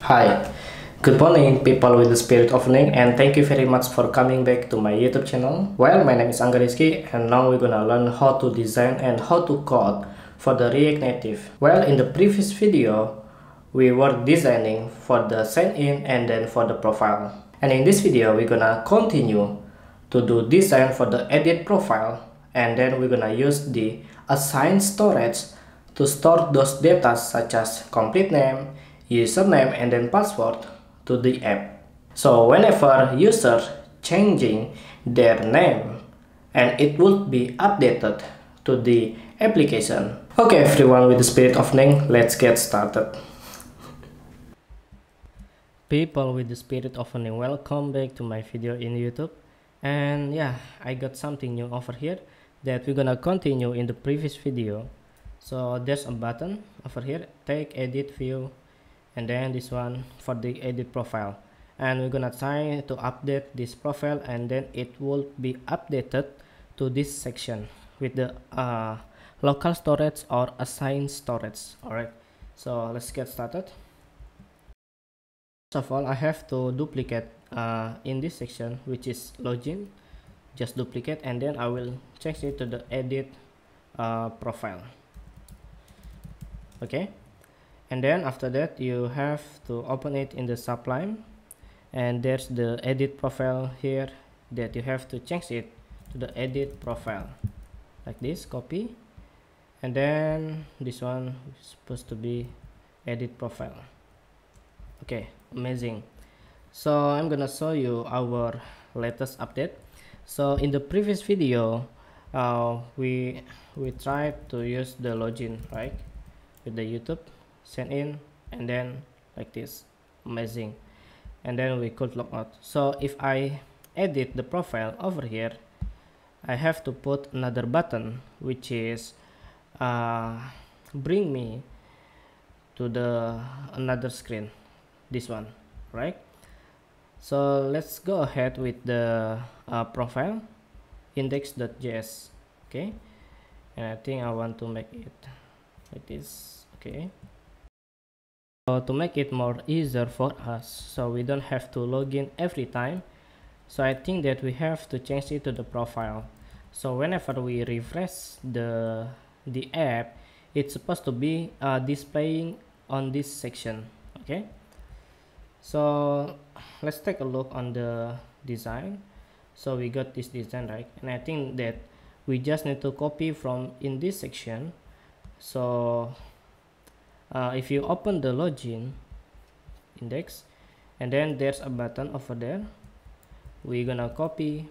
Hi, good morning people with the spirit of learning, and thank you very much for coming back to my YouTube channel. Well, my name is Angga Rizky and now we're gonna learn how to design and how to code for the React Native. Well, in the previous video, we were designing for the sign in and then for the profile. And in this video, we're gonna continue to do design for the edit profile, and then we're gonna use the assign storage to store those data such as complete name, username, and then password to the app. So whenever user changing their name, and it would be updated to the application. Okay everyone, with the spirit of learning, let's get started. People with the spirit of learning, welcome back to my video in YouTube. And yeah, I got something new over here that we're gonna continue in the previous video. So there's a button over here, take edit view, and then this one for the edit profile, and we're gonna try to update this profile, and then it will be updated to this section with the local storage or assigned storage. All right, so let's get started. First of all, I have to duplicate in this section, which is login. Just duplicate, and then I will change it to the edit profile. Okay, and then after that you have to open it in the Sublime, and there's the edit profile here that you have to change it to the edit profile like this. Copy, and then this one is supposed to be edit profile. Okay, amazing. So I'm gonna show you our latest update. So in the previous video, we tried to use the login, right, with the YouTube, sign in, and then like this. Amazing. And then we could log out. So if I edit the profile over here, I have to put another button, which is bring me to the another screen, this one, right? So let's go ahead with the profile index.js. Okay, and I think I want to make it like this. Okay, so to make it more easier for us, so we don't have to log in every time, so I think that we have to change it to the profile. So whenever we refresh the app, it's supposed to be displaying on this section. Okay, so let's take a look on the design. So we got this design, right? And I think that we just need to copy from in this section. So if you open the login index, and then there's a button over there, we're gonna copy,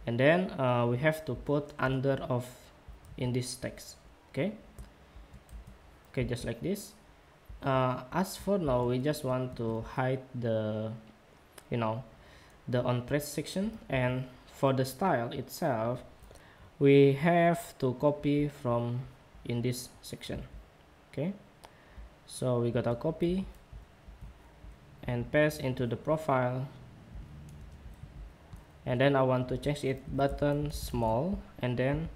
and then we have to put under of in this text. Okay, just like this. As for now, we just want to hide the the on press section, and for the style itself we have to copy from in this section. Okay, so we gotta copy and paste into the profile, and then I want to change it button small, and then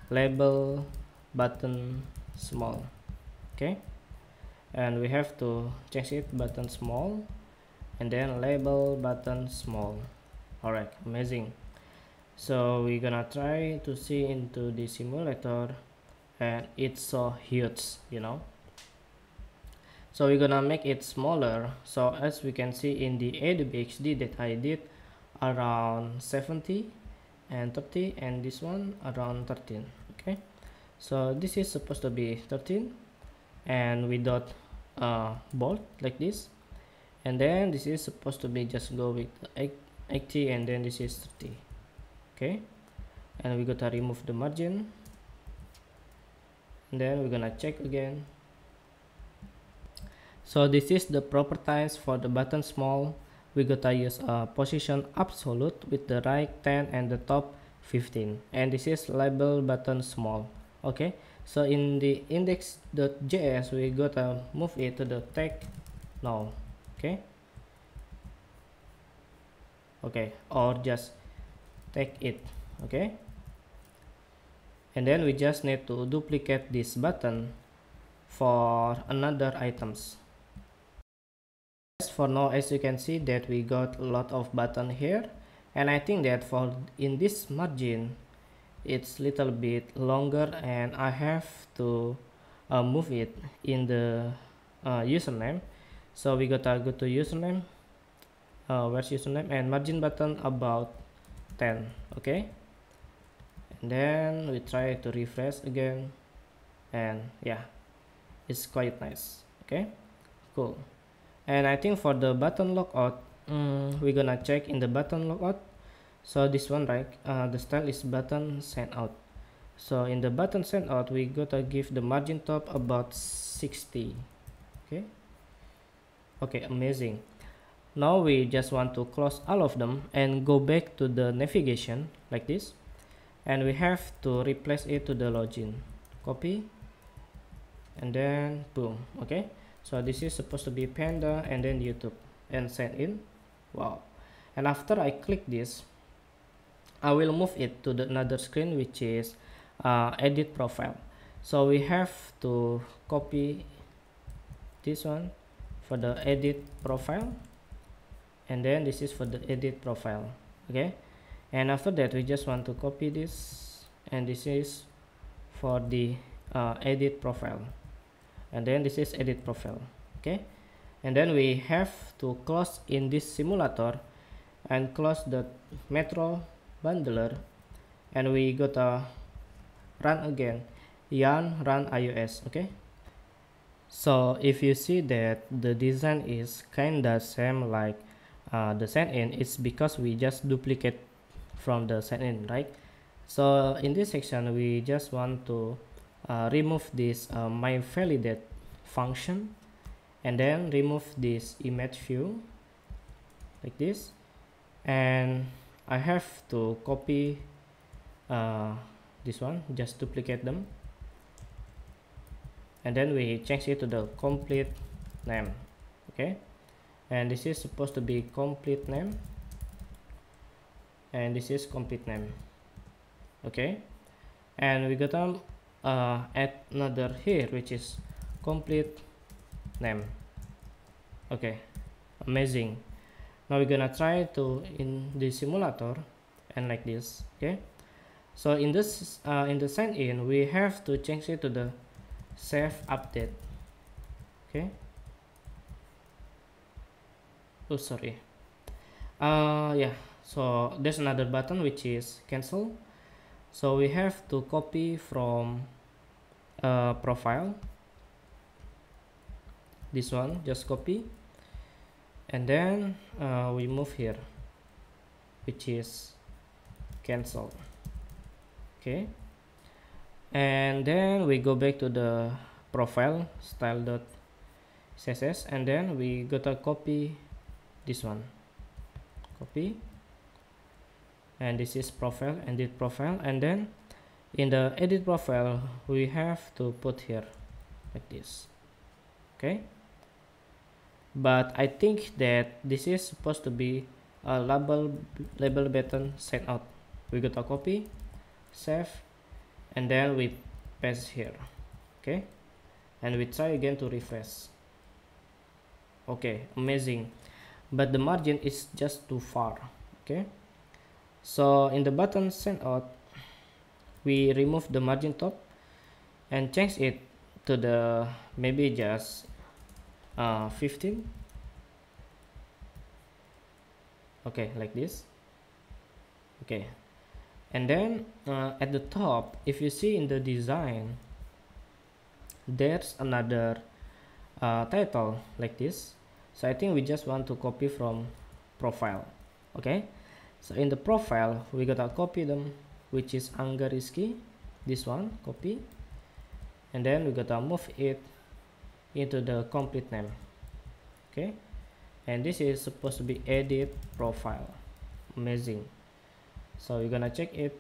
label button small. Okay, and we have to change it button small, and then label button small. All right, amazing. So we're gonna try to see into the simulator, and it's so huge, so we're gonna make it smaller. So as we can see in the Adobe XD that I did around 70 and 30, and this one around 13. Okay, so this is supposed to be 13, and without bold like this, and then this is supposed to be just go with 80, and then this is 30. Okay, and we gotta remove the margin, and then we're gonna check again. So this is the properties for the button small. We gotta use a position absolute with the right 10 and the top 15, and this is label button small. Okay, so in the index.js we gotta move it to the tag now. Okay, or just take it. Okay, and then we just need to duplicate this button for another items. For now, as you can see that we got a lot of button here, and I think that for in this margin it's little bit longer, and I have to move it in the username. So we gotta go to username, where's username, and margin button about 10. Okay, and then we try to refresh again, and yeah, it's quite nice. Okay, cool. And I think for the button logout, we're gonna check in the button logout. So this one, right, the style is button send out. So in the button send out, we gotta give the margin top about 60. Okay, amazing. Now we just want to close all of them and go back to the navigation like this, and we have to replace it to the login. Copy, and then boom. Okay, so this is supposed to be Panda and then YouTube, and send in. Wow. And after I click this, I will move it to the another screen, which is edit profile. So we have to copy this one for the edit profile, and then this is for the edit profile. Okay, and after that we just want to copy this, and this is for the edit profile, and then this is edit profile. Okay, and then we have to close in this simulator and close the Metro bundler, and we gotta run again yarn run iOS. Okay, so if you see that the design is kinda same like the sign-in, it's because we just duplicate from the sign-in, right? So in this section we just want to remove this my validate function, and then remove this image view like this, and I have to copy this one, just duplicate them, and then we change it to the complete name. Okay, and this is supposed to be complete name, and this is complete name. Okay, and we gotta add another here, which is complete name. Okay, amazing. Now we're gonna try to in the simulator and like this. Okay, so in this in the sign in, we have to change it to the save update. Okay, oh sorry, yeah, so there's another button which is cancel. So we have to copy from profile, this one, just copy, and then we move here, which is cancel. Okay, and then we go back to the profile style.css, and then we gotta copy this one, copy, and this is profile, edit profile, and then in the edit profile we have to put here like this. Okay, but I think that this is supposed to be a label button send out. We gotta copy, save, and then we paste here. Okay, and we try again to refresh. Okay, amazing, but the margin is just too far. Okay, so in the button send out, we remove the margin top and change it to the maybe just 15. Okay, like this. Okay, and then at the top, if you see in the design, there's another title like this. So I think we just want to copy from profile. Okay, so in the profile we gotta copy them, which is Angga Rizky, this one, copy, and then we gotta move it into the complete name. Okay, and this is supposed to be edit profile. Amazing. So we're gonna check it.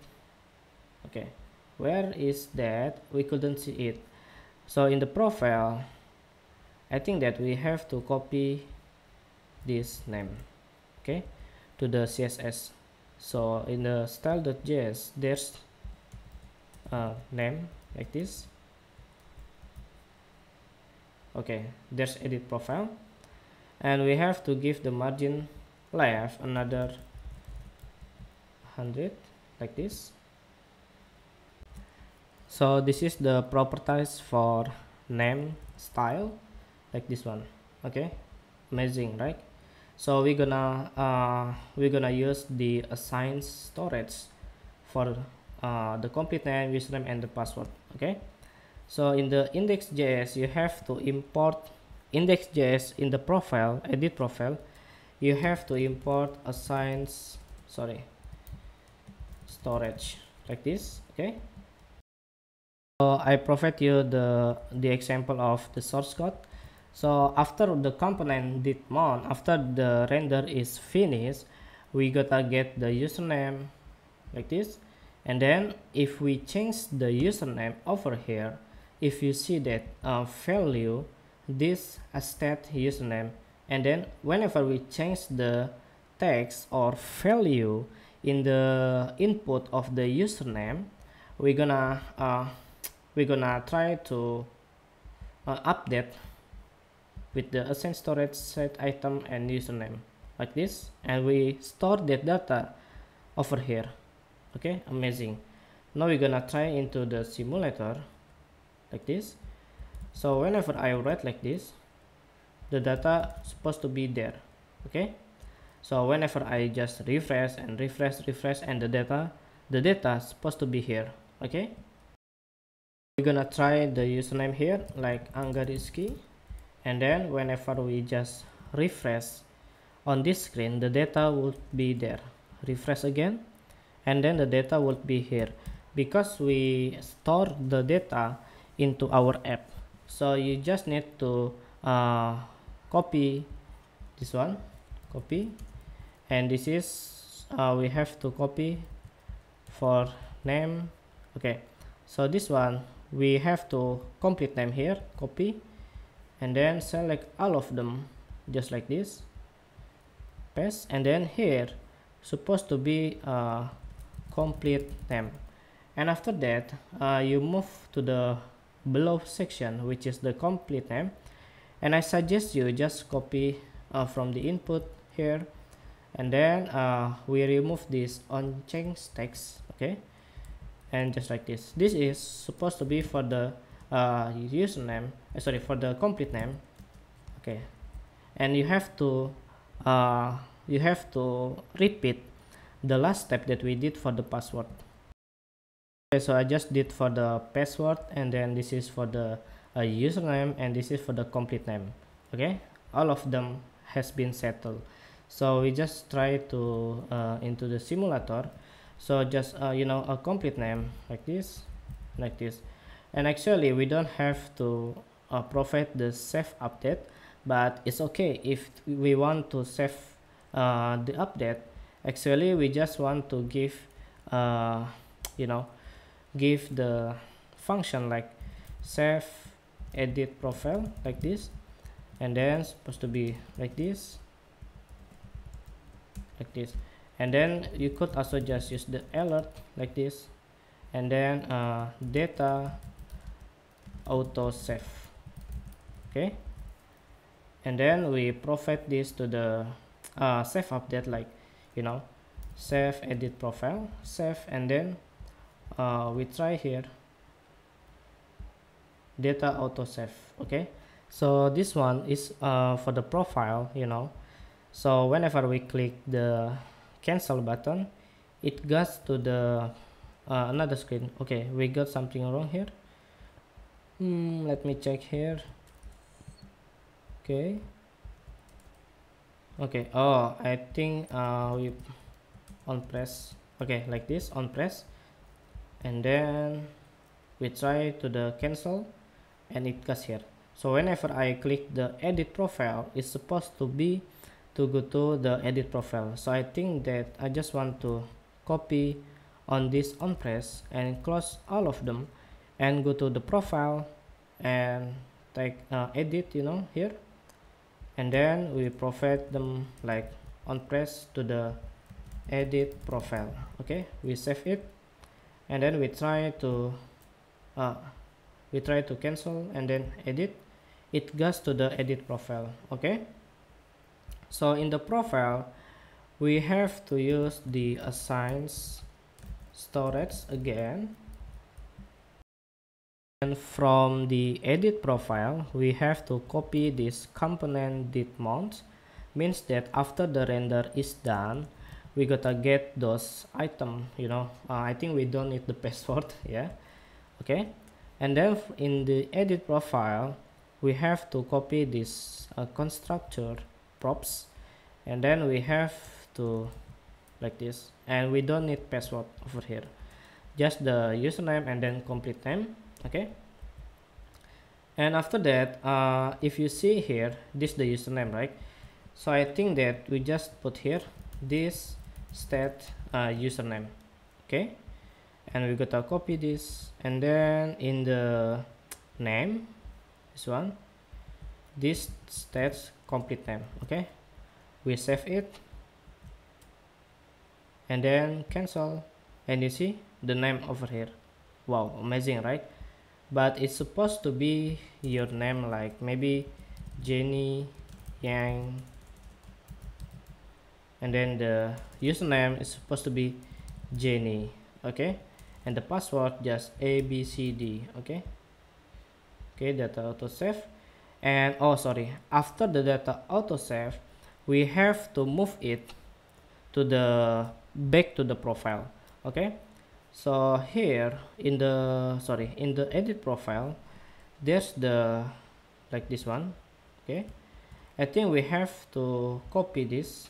Okay, where is that? We couldn't see it. So in the profile, I think that we have to copy this name, okay, to the CSS. So in the style.js, there's name like this. Okay, there's edit profile, and we have to give the margin left another 100 like this. So this is the properties for name style, like this one. Okay, amazing, right? So we're gonna use the assign storage for the complete name, username, and the password. Okay, so in the index.js you have to import index.js. In the profile, edit profile, you have to import storage like this. Okay, so I provide you the example of the source code. So after the component did mount, after the render is finished, we gotta get the username like this, and then if we change the username over here, if you see that value this stat username, and then whenever we change the text or value in the input of the username, we're gonna try to update with the assign storage set item and username like this, and we store that data over here. Okay, amazing. Now we're gonna try into the simulator like this. So whenever I write like this, the data supposed to be there. Okay, so whenever I just refresh and refresh and the data supposed to be here. Okay, we're gonna try the username here like Angariski, and then whenever we just refresh on this screen, the data would be there. Refresh again, and then the data would be here because we store the data into our app. So you just need to copy this one, copy, and this is we have to copy for name. Okay, so this one we have to complete name here, copy, and then select all of them just like this, paste, and then here supposed to be complete name, and after that you move to the below section, which is the complete name, and I suggest you just copy from the input here, and then we remove this unchanged text. Okay, and just like this is supposed to be for the username, for the complete name. Okay, and you have to repeat the last step that we did for the password. Okay, so I just did for the password, and then this is for the username, and this is for the complete name. Okay, all of them has been settled. So we just try to into the simulator. So just a complete name like this, and actually we don't have to provide the save update, but it's okay if we want to save the update. Actually we just want to give give the function like save edit profile like this, and then supposed to be like this, and then you could also just use the alert like this, and then data auto save. Okay, and then we provide this to the save update, like save edit profile, save, and then we try here data auto save. Okay, so this one is for the profile, so whenever we click the cancel button, it goes to the another screen. Okay, we got something wrong here. Let me check here. Okay, oh, I think we on press. Okay, like this, on press, and then we try to the cancel, and it goes here. So whenever I click the edit profile, it's supposed to be to go to the edit profile. So I think that I just want to copy on this on press and close all of them, and go to the profile and take edit here, and then we provide them like on press to the edit profile. Okay, we save it, and then we try to cancel, and then edit. It goes to the edit profile. Okay, So in the profile, we have to use the assign storage again, and from the edit profile we have to copy this component did mount. Means that after the render is done, we gotta get those item, you know. I think we don't need the password. Yeah, okay. And then in the edit profile we have to copy this constructor props, and then we have to like this, and we don't need password over here, just the username and then complete name. Okay, and after that if you see here, this is the username, right? So I think that we just put here this stat username. Okay, and we gotta copy this, and then in the name, this one, this stats complete name. Okay, we save it and then cancel, and you see the name over here. Wow, amazing, right? But it's supposed to be your name, like maybe Jenny Yang, and then the username is supposed to be Jenny. Okay, and the password just ABCD. Okay, data autosave. And oh sorry, after the data autosave we have to move it to the back to the profile. Okay, so here in the in the edit profile, there's the like this one. Okay, I think we have to copy this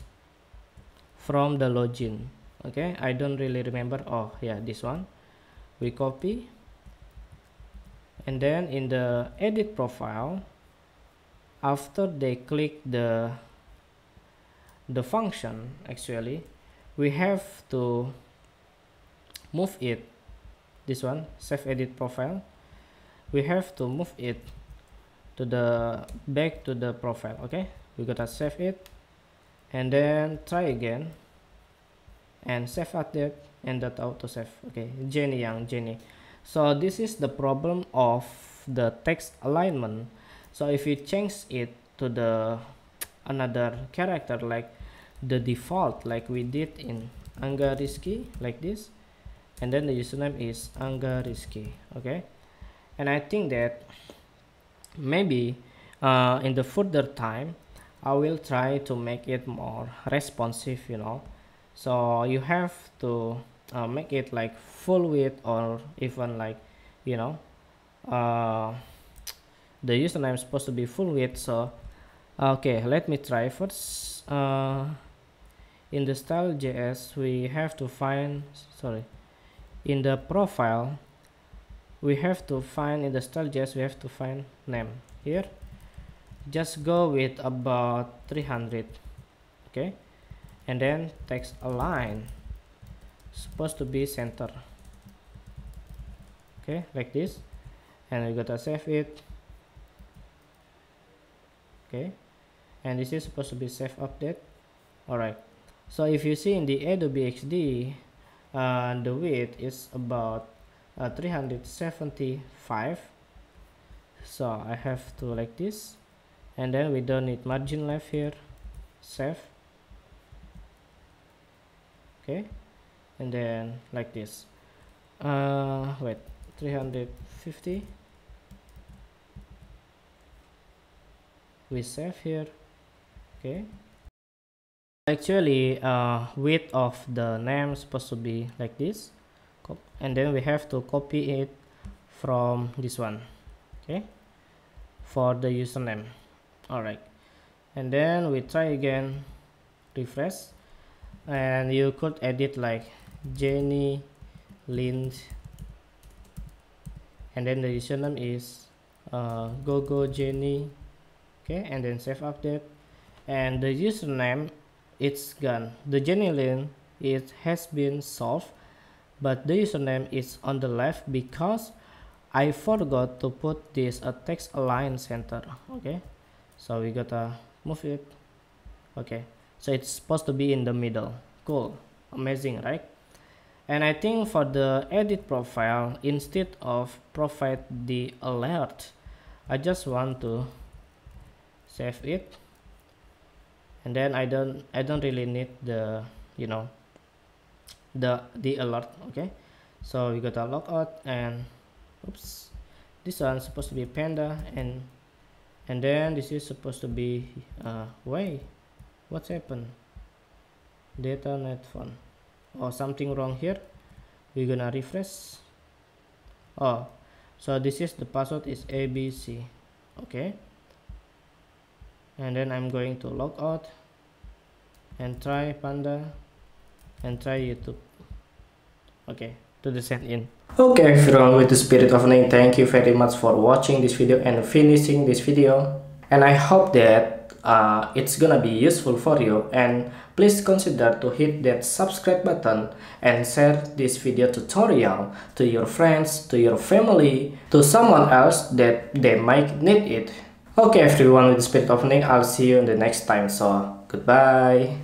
from the login. Okay, I don't really remember. Oh yeah, this one we copy, and then in the edit profile, after they click the function, actually we have to move it, this one, save edit profile, we have to move it to the back to the profile. Okay, we gotta save it and then try again and save update and that auto save. Okay, Jenny Yang, Jenny. So this is the problem of the text alignment. So if you change it to the another character, like the default, like we did in Angga Rizky, like this, and then the username is Angga Rizky. Okay, and I think that maybe in the further time I will try to make it more responsive, you know. So you have to make it like full width, or even like, you know, the username is supposed to be full width. So okay, let me try first. In the style.js we have to find, in the profile we have to find, in the style.js we have to find name. Here just go with about 300. Okay, and then text align supposed to be center. Okay, like this, and we gotta save it. Okay, and this is supposed to be save update. Alright, so if you see in the Adobe XD, the width is about 375. So I have to like this, and then we don't need margin left here, save. Okay, and then like this, wait, 350, we save here. Okay, actually width of the name is supposed to be like this, and then we have to copy it from this one. Okay, for the username. Alright, and then we try again, refresh, and you could edit like Jenny Lind, and then the username is go Jenny. Okay, and then save update, and the username, it's gone. The Jenny Lind, it has been solved, but the username is on the left because I forgot to put this text align center. Okay, so we gotta move it. Okay, so it's supposed to be in the middle. Cool, amazing, right? And I think for the edit profile, instead of provide the alert, I just want to save it and then I don't really need the, you know, the alert. Okay, so we go to logout, and oops, this one's supposed to be panda, and then this is supposed to be wait, what's happened? Data net phone, or something wrong here. We're gonna refresh. Oh, so this is the password is ABC. Okay, and then I'm going to log out and try panda and try YouTube. Okay, to the sign in. Okay everyone, with the spirit of name, thank you very much for watching this video and finishing this video, and I hope that it's gonna be useful for you, and please consider to hit that subscribe button and share this video tutorial to your friends, to your family, to someone else that they might need it. Okay everyone, with the spirit of name, I'll see you in the next time, so goodbye.